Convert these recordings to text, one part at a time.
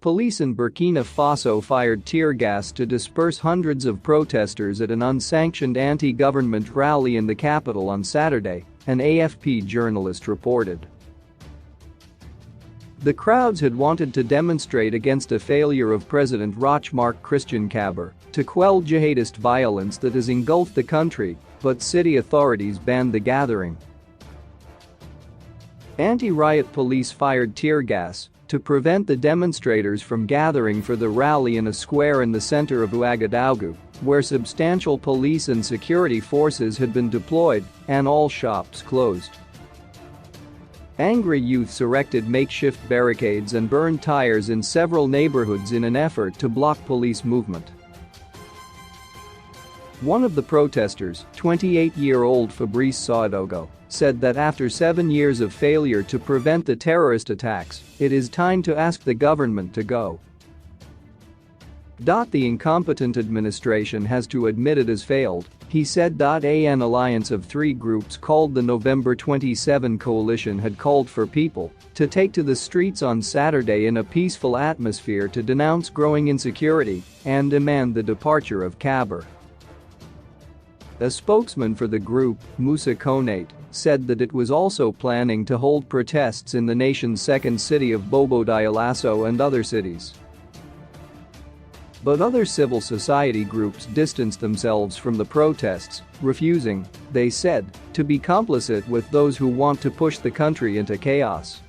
Police in Burkina Faso fired tear gas to disperse hundreds of protesters at an unsanctioned anti-government rally in the capital on Saturday, an AFP journalist reported. The crowds had wanted to demonstrate against a failure of President Marc Christian Kabore to quell jihadist violence that has engulfed the country, but city authorities banned the gathering. Anti-riot police fired tear gas to prevent the demonstrators from gathering for the rally in a square in the center of Ouagadougou, where substantial police and security forces had been deployed and all shops closed. Angry youths erected makeshift barricades and burned tires in several neighborhoods in an effort to block police movement. One of the protesters, 28-year-old Fabrice Saudogo, said that after 7 years of failure to prevent the terrorist attacks, it is time to ask the government to go. The incompetent administration has to admit it has failed, he said. An alliance of three groups called the November 27 Coalition had called for people to take to the streets on Saturday in a peaceful atmosphere to denounce growing insecurity and demand the departure of Kabore. A spokesman for the group, Moussa Konate, said that it was also planning to hold protests in the nation's second city of Bobo-Dioulasso and other cities. But other civil society groups distanced themselves from the protests, refusing, they said, to be complicit with those who want to push the country into chaos.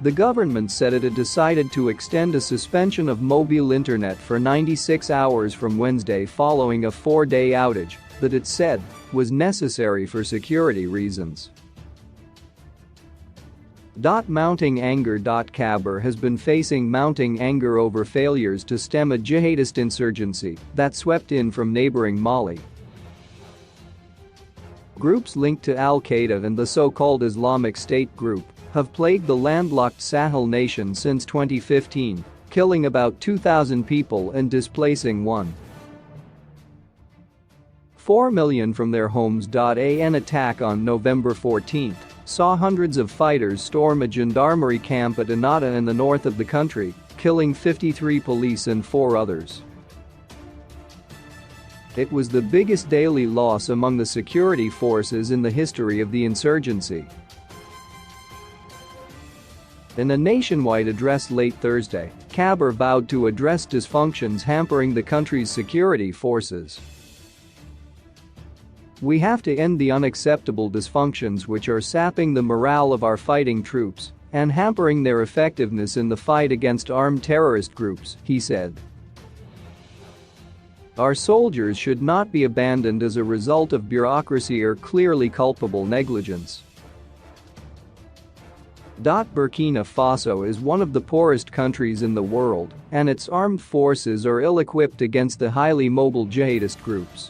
The government said it had decided to extend a suspension of mobile internet for 96 hours from Wednesday following a 4-day outage that it said was necessary for security reasons. Mounting anger. Kabore has been facing mounting anger over failures to stem a jihadist insurgency that swept in from neighboring Mali. Groups linked to Al-Qaeda and the so-called Islamic State group have plagued the landlocked Sahel nation since 2015, killing about 2,000 people and displacing 1.4 million from their homes. An attack on November 14 saw hundreds of fighters storm a gendarmerie camp at Annata in the north of the country, killing 53 police and 4 others. It was the biggest daily loss among the security forces in the history of the insurgency. In a nationwide address late Thursday, Kabore vowed to address dysfunctions hampering the country's security forces. We have to end the unacceptable dysfunctions which are sapping the morale of our fighting troops and hampering their effectiveness in the fight against armed terrorist groups, he said. Our soldiers should not be abandoned as a result of bureaucracy or clearly culpable negligence. Burkina Faso is one of the poorest countries in the world, and its armed forces are ill-equipped against the highly mobile jihadist groups.